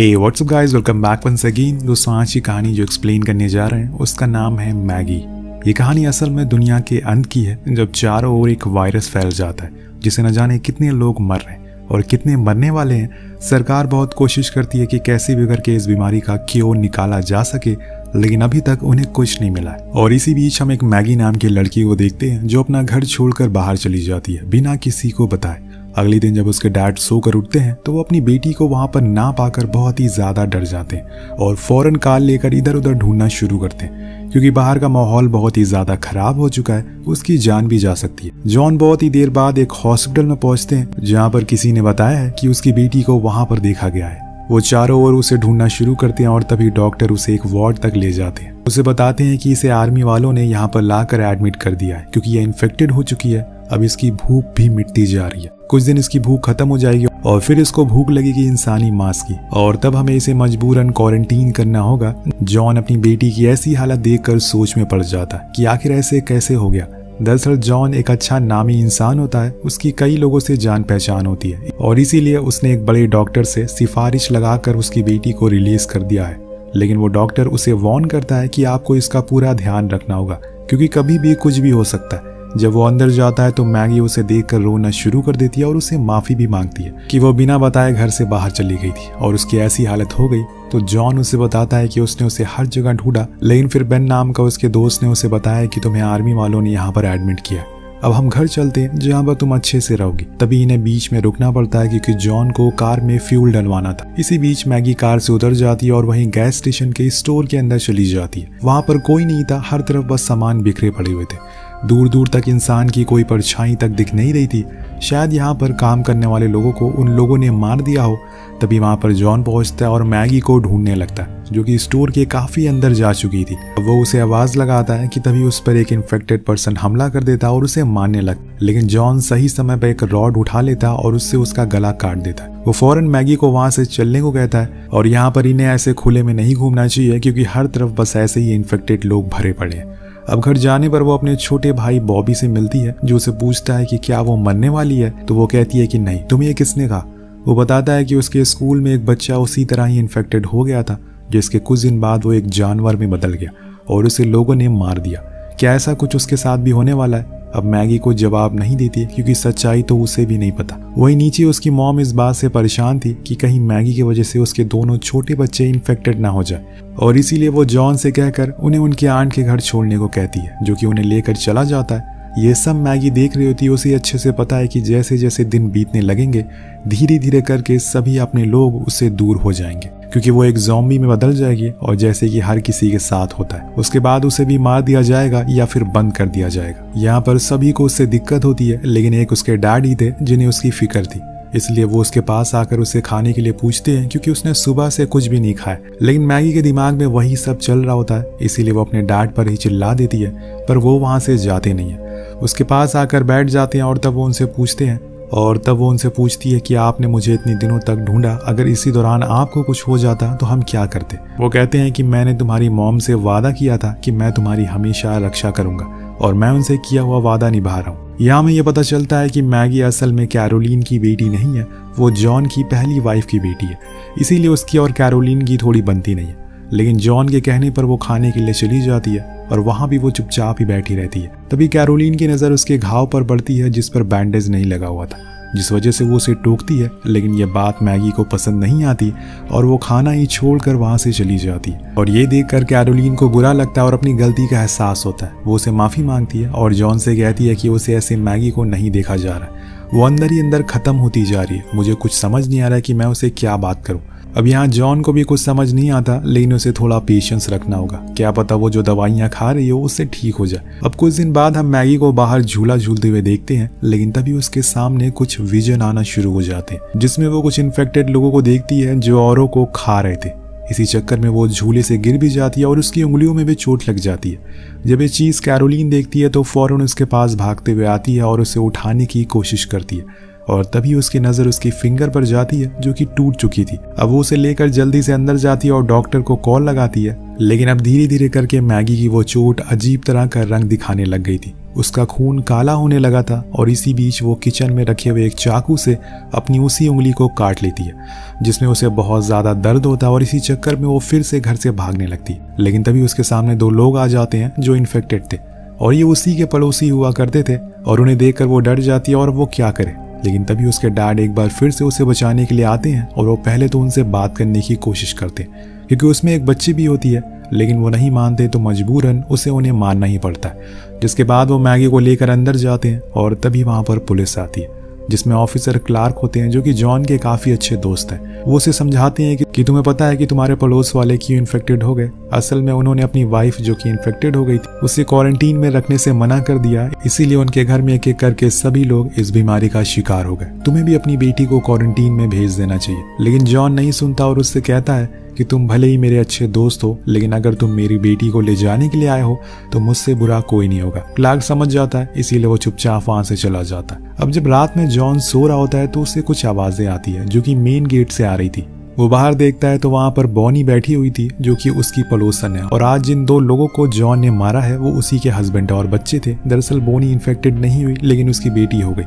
हे what's up guys, welcome back once again. दोस्तों, आज की कहानी जो एक्सप्लेन करने जा रहे हैं उसका नाम है मैगी। ये कहानी असल में दुनिया के अंत की है, जब चारों ओर एक वायरस फैल जाता है जिसे न जाने कितने लोग मर रहे हैं और कितने मरने वाले हैं। सरकार बहुत कोशिश करती है कि कैसे भी करके इस बीमारी का क्योर निकाला जा सके, लेकिन अभी तक उन्हें कुछ नहीं मिला है। और इसी बीच हम एक मैगी नाम की लड़की को देखते हैं जो अपना घर छोड़कर बाहर चली जाती है बिना किसी को बताए। अगले दिन जब उसके डैड सोकर उठते हैं तो वो अपनी बेटी को वहां पर ना पाकर बहुत ही ज्यादा डर जाते हैं और फौरन कार लेकर इधर उधर ढूंढना शुरू करते हैं, क्योंकि बाहर का माहौल बहुत ही ज्यादा खराब हो चुका है, उसकी जान भी जा सकती है। जॉन बहुत ही देर बाद एक हॉस्पिटल में पहुंचते हैं जहां पर किसी ने बताया है कि उसकी बेटी को वहां पर देखा गया है। वो चारों ओर उसे ढूंढना शुरू करते हैं और तभी डॉक्टर उसे एक वार्ड तक ले जाते हैं। उसे बताते हैं कि इसे आर्मी वालों ने यहाँ पर लाकर एडमिट कर दिया है क्योंकि ये इन्फेक्टेड हो चुकी है। अब इसकी भूख भी मिटती जा रही है, कुछ दिन इसकी भूख खत्म हो जाएगी और फिर इसको भूख लगेगी इंसानी मांस की, और तब हमें इसे मजबूरन क्वारंटीन करना होगा। जॉन अपनी बेटी की ऐसी हालत देखकर सोच में पड़ जाता है कि आखिर ऐसे कैसे हो गया। दरअसल जॉन एक अच्छा नामी इंसान होता है, उसकी कई लोगों से जान पहचान होती है और इसीलिए उसने एक बड़े डॉक्टर से सिफारिश लगाकर उसकी बेटी को रिलीज कर दिया है। लेकिन वो डॉक्टर उसे वार्न करता है कि आपको इसका पूरा ध्यान रखना होगा क्योंकि कभी भी कुछ भी हो सकता है। जब वो अंदर जाता है तो मैगी उसे देखकर रोना शुरू कर देती है और उसे माफी भी मांगती है कि वो बिना बताए घर से बाहर चली गई थी और उसकी ऐसी हालत हो गई। तो जॉन उसे बताता है कि उसने उसे हर जगह ढूंढा, लेकिन फिर बेन नाम का उसके दोस्त ने उसे बताया कि तुम्हें आर्मी वालों ने यहाँ पर एडमिट किया, अब हम घर चलते हैं जहाँ पर तुम अच्छे से रहोगी। तभी इन्हें बीच में रुकना पड़ता है क्योंकि जॉन को कार में फ्यूल डलवाना था। इसी बीच मैगी कार से उतर जाती है और वहीं गैस स्टेशन के स्टोर के अंदर चली जाती है। वहां पर कोई नहीं था, हर तरफ बस सामान बिखरे पड़े हुए थे, दूर दूर तक इंसान की कोई परछाई तक दिख नहीं रही थी। शायद यहाँ पर काम करने वाले लोगों को उन लोगों ने मार दिया हो। तभी वहां पर जॉन पहुंचता है और मैगी को ढूंढने लगता है जो कि स्टोर के काफी अंदर जा चुकी थी। वो उसे आवाज लगाता है कि तभी उस पर एक इन्फेक्टेड पर्सन हमला कर देता है और उसे मारने लगता, लेकिन जॉन सही समय पर एक रॉड उठा लेता है और उससे उसका गला काट देता है। वो फौरन मैगी को वहां से चलने को कहता है और यहाँ पर इन्हें ऐसे खुले में नहीं घूमना चाहिए क्योंकि हर तरफ बस ऐसे ही इन्फेक्टेड लोग भरे पड़े हैं। अब घर जाने पर वो अपने छोटे भाई बॉबी से मिलती है जो उसे पूछता है कि क्या वो मरने वाली है। तो वो कहती है कि नहीं, तुम्हें ये किसने कहा। वो बताता है कि उसके स्कूल में एक बच्चा उसी तरह ही इन्फेक्टेड हो गया था, जिसके कुछ दिन बाद वो एक जानवर में बदल गया और उसे लोगों ने मार दिया। क्या ऐसा कुछ उसके साथ भी होने वाला है। अब मैगी को जवाब नहीं देती क्योंकि सच्चाई तो उसे भी नहीं पता। वहीं नीचे उसकी मॉम इस बात से परेशान थी कि कहीं मैगी की वजह से उसके दोनों छोटे बच्चे इन्फेक्टेड ना हो जाए, और इसीलिए वो जॉन से कहकर उन्हें उनके आंट के घर छोड़ने को कहती है, जो कि उन्हें लेकर चला जाता है। ये सब मैगी देख रही होती है। उसे अच्छे से पता है कि जैसे जैसे दिन बीतने लगेंगे धीरे धीरे करके सभी अपने लोग उससे दूर हो जाएंगे क्योंकि वो एक ज़ॉम्बी में बदल जाएगी और जैसे कि हर किसी के साथ होता है उसके बाद उसे भी मार दिया जाएगा या फिर बंद कर दिया जाएगा। यहाँ पर सभी को उससे दिक्कत होती है, लेकिन एक उसके डैड ही थे जिन्हें उसकी फिक्र थी, इसलिए वो उसके पास आकर उसे खाने के लिए पूछते हैं क्योंकि उसने सुबह से कुछ भी नहीं खाया। लेकिन मैगी के दिमाग में वही सब चल रहा होता है, इसीलिए वो अपने डैड पर ही चिल्ला देती है, पर वो वहां से जाते नहीं है। उसके पास आकर बैठ जाते हैं और तब वो उनसे पूछती है कि आपने मुझे इतने दिनों तक ढूंढा, अगर इसी दौरान आपको कुछ हो जाता तो हम क्या करते। वो कहते हैं कि मैंने तुम्हारी मॉम से वादा किया था कि मैं तुम्हारी हमेशा रक्षा करूंगा और मैं उनसे किया हुआ वादा निभा रहा हूँ। यहाँ में ये पता चलता है कि मैगी असल में कैरोलिन की बेटी नहीं है, वो जॉन की पहली वाइफ की बेटी है, इसीलिए उसकी और कैरोलिन की थोड़ी बनती नहीं है। लेकिन जॉन के कहने पर वो खाने के लिए चली जाती है और वहां भी वो चुपचाप ही बैठी रहती है। तभी कैरोलिन की नज़र उसके घाव पर पड़ती है जिस पर बैंडेज नहीं लगा हुआ था, जिस वजह से वो उसे टोकती है। लेकिन ये बात मैगी को पसंद नहीं आती और वो खाना ही छोड़कर वहां से चली जाती है। और ये देखकर कैरोलिन को बुरा लगता है और अपनी गलती का एहसास होता है। वो उसे माफ़ी मांगती है और जॉन से कहती है कि उसे ऐसे मैगी को नहीं देखा जा रहा है, वो अंदर ही अंदर ख़त्म होती जा रही है। मुझे कुछ समझ नहीं आ रहा है कि मैं उसे क्या बात करूँ। अब यहाँ जॉन को भी कुछ समझ नहीं आता, लेकिन उसे थोड़ा पेशेंस रखना होगा, क्या पता वो जो दवाइयाँ खा रही हो उससे ठीक हो जाए। अब कुछ दिन बाद हम मैगी को बाहर झूला झूलते हुए देखते हैं, लेकिन तभी उसके सामने कुछ विजन आना शुरू हो जाते हैं जिसमें वो कुछ इन्फेक्टेड लोगों को देखती है जो औरों को खा रहे थे। इसी चक्कर में वो झूले से गिर भी जाती है और उसकी उंगलियों में भी चोट लग जाती है। जब ये चीज़ कैरोलिन देखती है तो फौरन उसके पास भागते हुए आती है और उसे उठाने की कोशिश करती है, और तभी उसकी नज़र उसकी फिंगर पर जाती है जो कि टूट चुकी थी। अब वो उसे लेकर जल्दी से अंदर जाती है और डॉक्टर को कॉल लगाती है, लेकिन अब धीरे धीरे करके मैगी की वो चोट अजीब तरह का रंग दिखाने लग गई थी उसका खून काला होने लगा था और इसी बीच वो किचन में रखे हुए एक चाकू से अपनी उसी उंगली को काट लेती है, जिसमें उसे बहुत ज़्यादा दर्द होता है और इसी चक्कर में वो फिर से घर से भागने लगती है। लेकिन तभी उसके सामने 2 लोग आ जाते हैं जो इन्फेक्टेड थे और ये उसी के पड़ोसी हुआ करते थे और उन्हें देखकर वो डर जाती है और वो क्या करे। लेकिन तभी उसके डैड एक बार फिर से उसे बचाने के लिए आते हैं और वो पहले तो उनसे बात करने की कोशिश करते हैं क्योंकि उसमें एक बच्ची भी होती है, लेकिन वो नहीं मानते तो मजबूरन उसे उन्हें मानना ही पड़ता है। जिसके बाद वो मैगी को लेकर अंदर जाते हैं और तभी वहाँ पर पुलिस आती है, जिसमें ऑफिसर क्लार्क होते हैं जो कि जॉन के काफ़ी अच्छे दोस्त हैं। वो उसे समझाते हैं कि तुम्हें पता है कि तुम्हारे पड़ोस वाले क्यों इन्फेक्टेड हो गए। असल में उन्होंने अपनी वाइफ जो कि इन्फेक्टेड हो गई थी उसे क्वारंटीन में रखने से मना कर दिया, इसीलिए उनके घर में एक एक करके सभी लोग इस बीमारी का शिकार हो गए। तुम्हें भी अपनी बेटी को क्वारंटीन में भेज देना चाहिए। लेकिन जॉन नहीं सुनता और उससे कहता है कि तुम भले ही मेरे अच्छे दोस्त हो, लेकिन अगर तुम मेरी बेटी को ले जाने के लिए आए हो तो मुझसे बुरा कोई नहीं होगा। क्लार्क समझ जाता है, इसीलिए वो चुपचाप वहां से चला जाता है। अब जब रात में जॉन सो रहा होता है तो उससे कुछ आवाजें आती है जो कि मेन गेट से आ रही थी। वो बाहर देखता है तो वहां पर बॉनी बैठी हुई थी जो कि उसकी पड़ोसन है और आज जिन 2 लोगों को जॉन ने मारा है वो उसी के हस्बैंड और बच्चे थे। दरअसल बॉनी इन्फेक्टेड नहीं हुई लेकिन उसकी बेटी हो गई,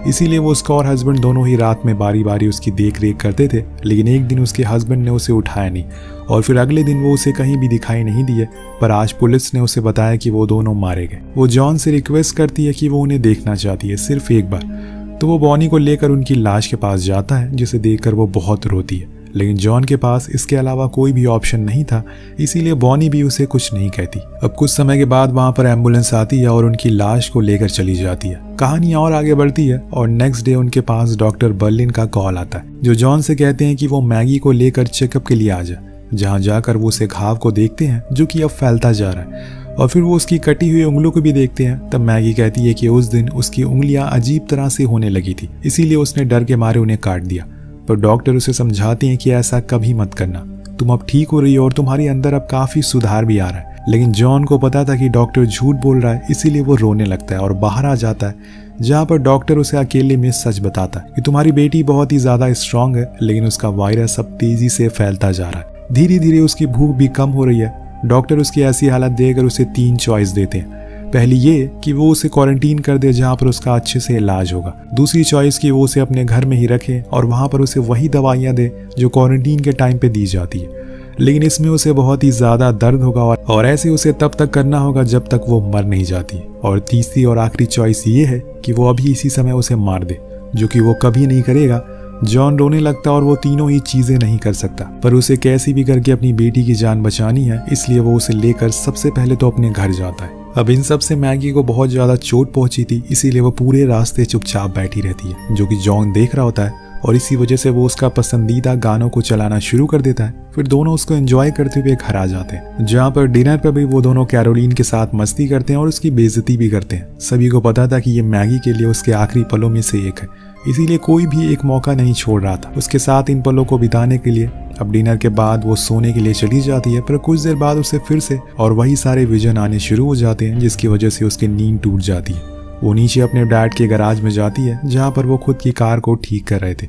इसीलिए वो उसका और हस्बैंड दोनों ही रात में बारी बारी उसकी देख रेख करते थे। लेकिन एक दिन उसके हस्बैंड ने उसे उठाया नहीं और फिर अगले दिन वो उसे कहीं भी दिखाई नहीं दिए। पर आज पुलिस ने उसे बताया कि वो दोनों मारे गए। वो जॉन से रिक्वेस्ट करती है कि वो उन्हें देखना चाहती है सिर्फ एक बार, तो वो बॉनी को लेकर उनकी लाश के पास जाता है जिसे देखकर वो बहुत रोती है। लेकिन जॉन के पास इसके अलावा कोई भी ऑप्शन नहीं था, इसीलिए बॉनी भी उसे कुछ नहीं कहती। अब कुछ समय के बाद वहां पर एम्बुलेंस आती है और उनकी लाश को लेकर चली जाती है। कहानी और आगे बढ़ती है और नेक्स्ट डे उनके पास डॉक्टर बर्लिन का कॉल आता है जो जॉन से कहते हैं कि वो मैगी को लेकर चेकअप के लिए आ जाए। जहाँ जाकर वो उसे घाव को देखते हैं जो कि अब फैलता जा रहा है और फिर वो उसकी कटी हुई उंगलियों को भी देखते हैं। तब मैगी कहती है कि उस दिन उसकी उंगलियां अजीब तरह से होने लगी थी, इसीलिए उसने डर के मारे उन्हें काट दिया। पर डॉक्टर उसे समझाते हैं कि ऐसा कभी मत करना, तुम अब ठीक हो रही हो और तुम्हारे अंदर अब काफी सुधार भी आ रहा है। लेकिन जॉन को पता था कि डॉक्टर झूठ बोल रहा है, इसीलिए वो रोने लगता है और बाहर आ जाता है, जहाँ पर डॉक्टर उसे अकेले में सच बताता है कि तुम्हारी बेटी बहुत ही ज्यादा स्ट्रांग है, लेकिन उसका वायरस अब तेजी से फैलता जा रहा है। धीरे धीरे उसकी भूख भी कम हो रही है। डॉक्टर उसकी ऐसी हालत देखकर उसे 3 चॉइस देते हैं। पहली ये कि वो उसे क्वारंटीन कर दे जहाँ पर उसका अच्छे से इलाज होगा। दूसरी चॉइस कि वो उसे अपने घर में ही रखे और वहाँ पर उसे वही दवाइयाँ दे जो क्वारंटीन के टाइम पे दी जाती है, लेकिन इसमें उसे बहुत ही ज़्यादा दर्द होगा और ऐसे उसे तब तक करना होगा जब तक वो मर नहीं जाती। और तीसरी और आखिरी चॉइस ये है कि वो अभी इसी समय उसे मार दे, जो कि वो कभी नहीं करेगा। जॉन रोने लगता और वो तीनों ही चीजें नहीं कर सकता, पर उसे कैसी भी करके अपनी बेटी की जान बचानी है, इसलिए वो उसे लेकर सबसे पहले तो अपने घर जाता है। अब इन सब से मैगी को बहुत ज्यादा चोट पहुंची थी, इसीलिए वो पूरे रास्ते चुपचाप बैठी रहती है, जो कि जॉन देख रहा होता है और इसी वजह से वो उसका पसंदीदा गानों को चलाना शुरू कर देता है। फिर दोनों उसको एंजॉय करते हुए घर आ जाते हैं, जहाँ पर डिनर पर भी वो दोनों कैरोलिन के साथ मस्ती करते हैं और उसकी बेइज्जती भी करते हैं। सभी को पता था कि ये मैगी के लिए उसके आखिरी पलों में से एक है, इसीलिए कोई भी एक मौका नहीं छोड़ रहा था उसके साथ इन पलों को बिताने के लिए। अब डिनर के बाद वो सोने के लिए चली जाती है, पर कुछ देर बाद उसे फिर से और वही सारे विजन आने शुरू हो जाते हैं, जिसकी वजह से उसकी नींद टूट जाती है। वो नीचे अपने डैड के गैराज में जाती है, जहाँ पर वो खुद की कार को ठीक कर रहे थे।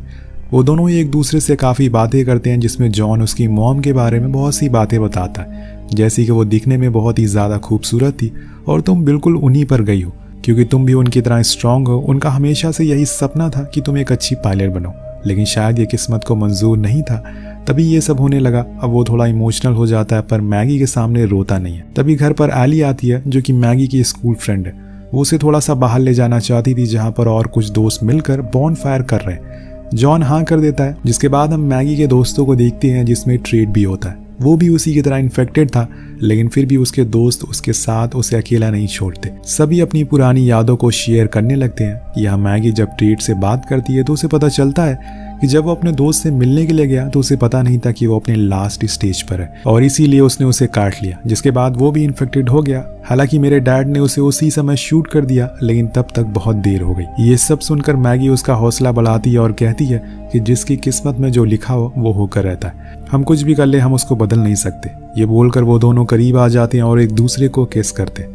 वो दोनों ही एक दूसरे से काफ़ी बातें करते हैं, जिसमें जॉन उसकी मॉम के बारे में बहुत सी बातें बताता है, जैसे कि वो दिखने में बहुत ही ज़्यादा खूबसूरत थी और तुम बिल्कुल उन्हीं पर गई हो क्योंकि तुम भी उनकी तरह स्ट्रांग हो। उनका हमेशा से यही सपना था कि तुम एक अच्छी पायलट बनो, लेकिन शायद ये किस्मत को मंजूर नहीं था, तभी ये सब होने लगा। अब वो थोड़ा इमोशनल हो जाता है, पर मैगी के सामने रोता नहीं है। तभी घर पर एली आती है, जो कि मैगी की स्कूल फ्रेंड है। वो उसे थोड़ा सा बाहर ले जाना चाहती थी, जहाँ पर और कुछ दोस्त मिलकर बॉन फायर कर रहे हैं। जॉन हाँ कर देता है, जिसके बाद हम मैगी के दोस्तों को देखते हैं, जिसमें ट्रेड भी होता है। वो भी उसी की तरह इन्फेक्टेड था, लेकिन फिर भी उसके दोस्त उसके साथ उसे अकेला नहीं छोड़ते। सभी अपनी पुरानी यादों को शेयर करने लगते हैं। यहाँ मैगी जब ट्रेड से बात करती है तो उसे पता चलता है कि जब वो अपने दोस्त से मिलने के लिए गया तो उसे पता नहीं था कि वो अपने लास्ट स्टेज पर है और इसीलिए उसने उसे काट लिया, जिसके बाद वो भी इन्फेक्टेड हो गया। हालांकि मेरे डैड ने उसे उसी समय शूट कर दिया, लेकिन तब तक बहुत देर हो गई। ये सब सुनकर मैगी उसका हौसला बढ़ाती है और कहती है कि जिसकी किस्मत में जो लिखा हो वो होकर रहता है, हम कुछ भी कर ले हम उसको बदल नहीं सकते। ये बोलकर वो दोनों करीब आ जाते हैं और एक दूसरे को किस करते हैं।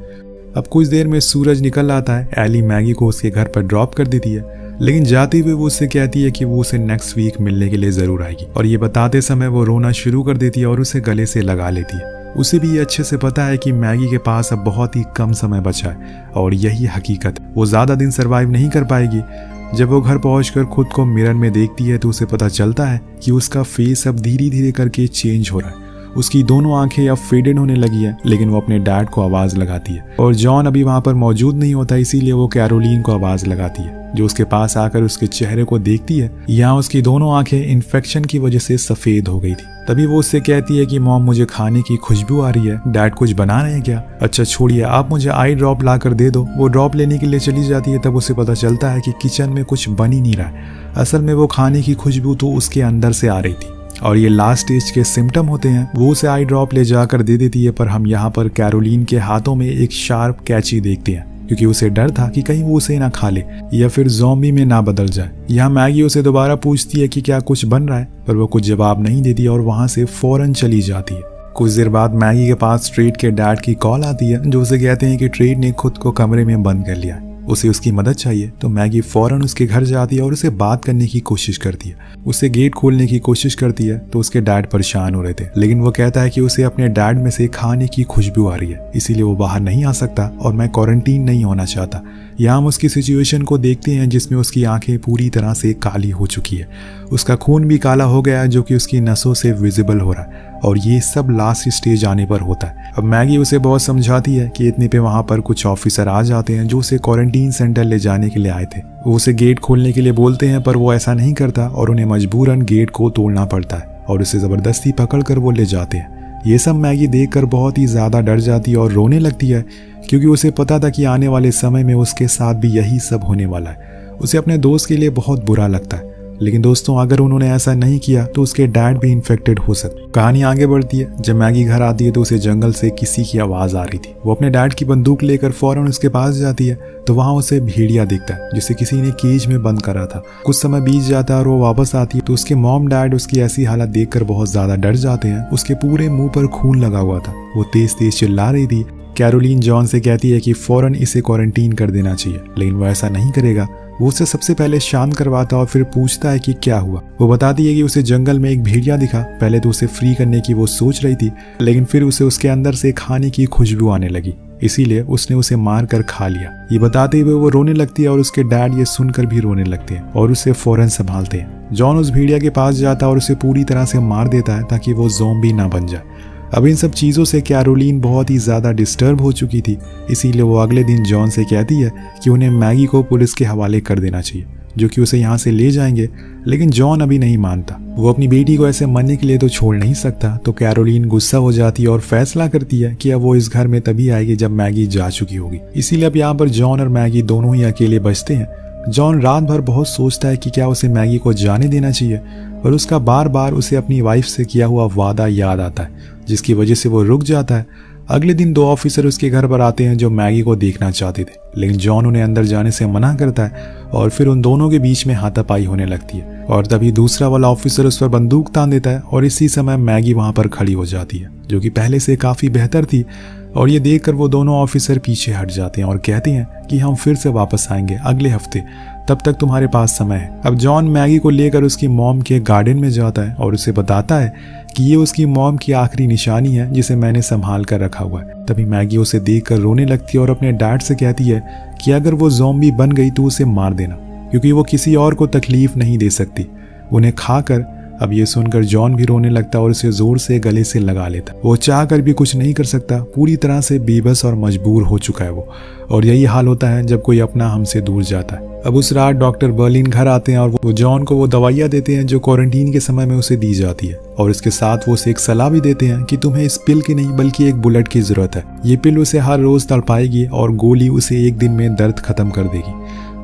अब कुछ देर में सूरज निकल आता है। एली मैगी को उसके घर पर ड्रॉप कर देती है, लेकिन जाते हुए वो उससे कहती है कि वो उसे नेक्स्ट वीक मिलने के लिए जरूर आएगी और ये बताते समय वो रोना शुरू कर देती है और उसे गले से लगा लेती है। उसे भी ये अच्छे से पता है कि मैगी के पास अब बहुत ही कम समय बचा है और यही हकीकत, वो ज़्यादा दिन सर्वाइव नहीं कर पाएगी। जब वो घर पहुंचकर खुद को मिरर में देखती है तो उसे पता चलता है कि उसका फेस अब धीरे धीरे करके चेंज हो रहा है। उसकी दोनों आंखें अब फेडेड होने लगी है, लेकिन वो अपने डैड को आवाज़ लगाती है और जॉन अभी वहाँ पर मौजूद नहीं होता, इसीलिए वो कैरोलीन को आवाज़ लगाती है, जो उसके पास आकर उसके चेहरे को देखती है। यहाँ उसकी दोनों आंखें इन्फेक्शन की वजह से सफ़ेद हो गई थी। तभी वो उससे कहती है कि मॉम, मुझे खाने की खुशबू आ रही है, डैड कुछ बना रहे हैं क्या? अच्छा छोड़िए, आप मुझे आई ड्रॉप ला कर दे दो। वो ड्रॉप लेने के लिए चली जाती है, तब उसे पता चलता है कि किचन में कुछ बन ही नहीं रहा है। असल में वो खाने की खुशबू तो उसके अंदर से आ रही थी और ये लास्ट स्टेज के सिम्टम होते हैं। वो उसे आई ड्रॉप ले जाकर दे देती है, पर हम यहाँ पर कैरोलीन के हाथों में एक शार्प कैची देखते हैं, क्योंकि उसे डर था कि कहीं वो उसे ना खा ले या फिर ज़ॉम्बी में ना बदल जाए। यहाँ मैगी उसे दोबारा पूछती है कि क्या कुछ बन रहा है, पर वो कुछ जवाब नहीं देती और वहाँ से फौरन चली जाती है। कुछ देर बाद मैगी के पास ट्रेड के डैड की कॉल आती है, जो उसे कहते हैं कि ट्रेड ने खुद को कमरे में बंद कर लिया है, उसे उसकी मदद चाहिए। तो मैगी फौरन उसके घर जाती है और उसे बात करने की कोशिश करती है। उसे गेट खोलने की कोशिश करती है तो उसके डैड परेशान हो रहे थे, लेकिन वो कहता है कि उसे अपने डैड में से खाने की खुशबू आ रही है, इसीलिए वो बाहर नहीं आ सकता और मैं क्वारंटीन नहीं होना चाहता। यहाँ हम उसकी सिचुएशन को देखते हैं जिसमें उसकी आंखें पूरी तरह से काली हो चुकी है, उसका खून भी काला हो गया है जो कि उसकी नसों से विजिबल हो रहा है, और ये सब लास्ट स्टेज आने पर होता है। अब मैगी उसे बहुत समझाती है कि इतने पे वहाँ पर कुछ ऑफिसर आ जाते हैं जो उसे क्वारंटीन सेंटर ले जाने के लिए आए थे। वो उसे गेट खोलने के लिए बोलते हैं, पर वो ऐसा नहीं करता और उन्हें मजबूरन गेट को तोड़ना पड़ता है और उसे ज़बरदस्ती पकड़कर वो ले जाते हैं। ये सब मैगी देखकर बहुत ही ज़्यादा डर जाती है और रोने लगती है, क्योंकि उसे पता था कि आने वाले समय में उसके साथ भी यही सब होने वाला है। उसे अपने दोस्त के लिए बहुत बुरा लगता है, लेकिन दोस्तों अगर उन्होंने ऐसा नहीं किया तो उसके डैड भी इन्फेक्टेड हो सकते। कहानी आगे बढ़ती है। जब मैगी घर आती है तो उसे जंगल से किसी की आवाज़ आ रही थी। वो अपने डैड की बंदूक लेकर फौरन उसके पास जाती है तो वहाँ उसे भेड़िया दिखता है जिसे किसी ने केज में बंद करा था। कुछ समय बीत जाता है और वो वापस आती है तो उसके मॉम डैड उसकी ऐसी हालत देखकर बहुत ज़्यादा डर जाते हैं। उसके पूरे मुंह पर खून लगा हुआ था, वो तेज तेज चिल्ला रही थी। कैरोलीन जॉन से कहती है कि फौरन इसे क्वारंटीन कर देना चाहिए, लेकिन वो ऐसा नहीं करेगा। वो उसे सबसे पहले शांत करवाता और फिर पूछता है कि क्या हुआ। वो बताती है कि उसे जंगल में एक भेड़िया दिखा। पहले तो उसे फ्री करने की वो सोच रही थी, लेकिन फिर उसे उसके अंदर से खाने की खुशबू आने लगी, इसीलिए उसने उसे मार कर खा लिया। ये बताते हुए वो रोने लगती है और उसके डैड ये सुनकर भी रोने लगते हैं और उसे फौरन संभालते हैं। जॉन उस भेड़िया के पास जाता है और उसे पूरी तरह से मार देता है ताकि वो ज़ॉम्बी ना बन जाए। अब इन सब चीज़ों से कैरोलीन बहुत ही ज़्यादा डिस्टर्ब हो चुकी थी, इसीलिए वो अगले दिन जॉन से कहती है कि उन्हें मैगी को पुलिस के हवाले कर देना चाहिए, जो कि उसे यहाँ से ले जाएंगे। लेकिन जॉन अभी नहीं मानता। वो अपनी बेटी को ऐसे मरने के लिए तो छोड़ नहीं सकता। तो कैरोलीन गुस्सा हो जाती है और फैसला करती है कि अब वो इस घर में तभी आएगी जब मैगी जा चुकी होगी। इसीलिए अब यहाँ पर जॉन और मैगी दोनों ही अकेले बचते हैं। जॉन रात भर बहुत सोचता है कि क्या उसे मैगी को जाने देना चाहिए, और उसका बार बार उसे अपनी वाइफ से किया हुआ वादा याद आता है, जिसकी वजह से वो रुक जाता है। अगले दिन 2 ऑफिसर उसके घर पर आते हैं जो मैगी को देखना चाहते थे, लेकिन जॉन उन्हें अंदर जाने से मना करता है और फिर उन दोनों के बीच में हाथापाई होने लगती है। और तभी दूसरा वाला ऑफिसर उस पर बंदूक तान देता है और इसी समय मैगी वहां पर खड़ी हो जाती है, जो कि पहले से काफी बेहतर थी। और ये देखकर वो दोनों ऑफिसर पीछे हट जाते हैं और कहते हैं कि हम फिर से वापस आएंगे अगले हफ्ते, तब तक तुम्हारे पास समय है। अब जॉन मैगी को लेकर उसकी मॉम के गार्डन में जाता है और उसे बताता है कि ये उसकी मॉम की आखिरी निशानी है जिसे मैंने संभाल कर रखा हुआ है। तभी मैगी उसे देखकर रोने लगती है और अपने डैड से कहती है कि अगर वो ज़ॉम्बी बन गई तो उसे मार देना, क्योंकि वो किसी और को तकलीफ नहीं दे सकती, उन्हें खाकर। अब ये सुनकर जॉन भी रोने लगता और उसे जोर से गले से लगा लेता। वो चाह कर भी कुछ नहीं कर सकता, पूरी तरह से बेबस और मजबूर हो चुका है वो। और यही हाल होता है जब कोई अपना हमसे दूर जाता है। अब उस रात डॉक्टर बर्लिन घर आते हैं और वो जॉन को वो दवाइयाँ देते हैं जो क्वारंटीन के समय में उसे दी जाती है, और इसके साथ वो उसे एक सलाह भी देते हैं कि तुम्हें इस पिल की नहीं बल्कि एक बुलेट की जरूरत है। ये पिल उसे हर रोज तड़पाएगी और गोली उसे एक दिन में दर्द खत्म कर देगी,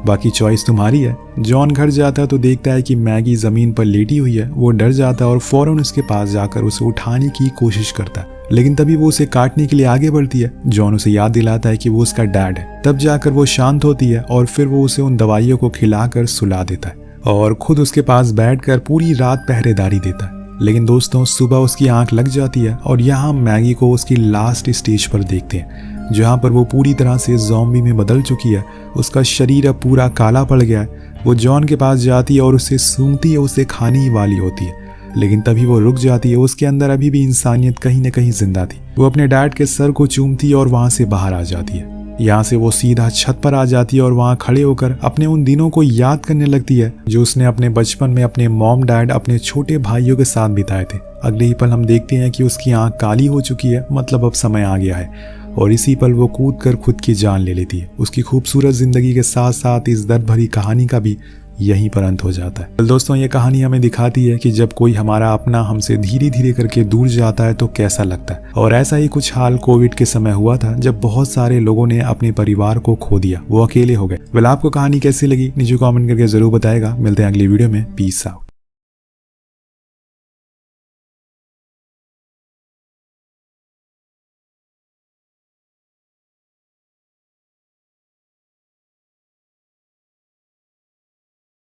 बाकी चॉइस तुम्हारी है। जॉन घर जाता है तो देखता है कि मैगी जमीन पर लेटी हुई है। वो डर जाता है और फौरन उसके पास जाकर उसे उठाने की कोशिश करता है, लेकिन तभी वो उसे काटने के लिए आगे बढ़ती है। जॉन उसे याद दिलाता है कि वो उसका डैड है। तब जाकर वो शांत होती है और फिर वो उसे उन दवाइयों को खिलाकर सुला देता है और खुद उसके पास बैठकर पूरी रात पहरेदारी देता है। लेकिन दोस्तों, सुबह उसकी आंख लग जाती है और यहाँ मैगी को उसकी लास्ट स्टेज पर देखते हैं, जहाँ पर वो पूरी तरह से ज़ॉम्बी में बदल चुकी है। उसका शरीर अब पूरा काला पड़ गया है। वो जॉन के पास जाती है और उसे सूंघती है, उसे खाने ही वाली होती है, लेकिन तभी वो रुक जाती है। उसके अंदर अभी भी इंसानियत कहीं न कहीं जिंदा थी। वो अपने डैड के सर को चूमती है और वहां से बाहर आ जाती है। यहाँ से वो सीधा छत पर आ जाती है और वहाँ खड़े होकर अपने उन दिनों को याद करने लगती है जो उसने अपने बचपन में अपने मॉम डैड अपने छोटे भाइयों के साथ बिताए थे। अगले ही पल हम देखते हैं कि उसकी आंख काली हो चुकी है, मतलब अब समय आ गया है, और इसी पल वो कूद कर खुद की जान ले लेती है। उसकी खूबसूरत जिंदगी के साथ साथ इस दर्द भरी कहानी का भी यहीं पर अंत हो जाता है। तो दोस्तों, ये कहानी हमें दिखाती है कि जब कोई हमारा अपना हमसे धीरे धीरे करके दूर जाता है तो कैसा लगता है। और ऐसा ही कुछ हाल कोविड के समय हुआ था, जब बहुत सारे लोगों ने अपने परिवार को खो दिया, वो अकेले हो गए। वेल, आपको कहानी कैसी लगी नीचे कमेंट करके जरूर बताएगा। मिलते हैं अगली वीडियो में। Peace out.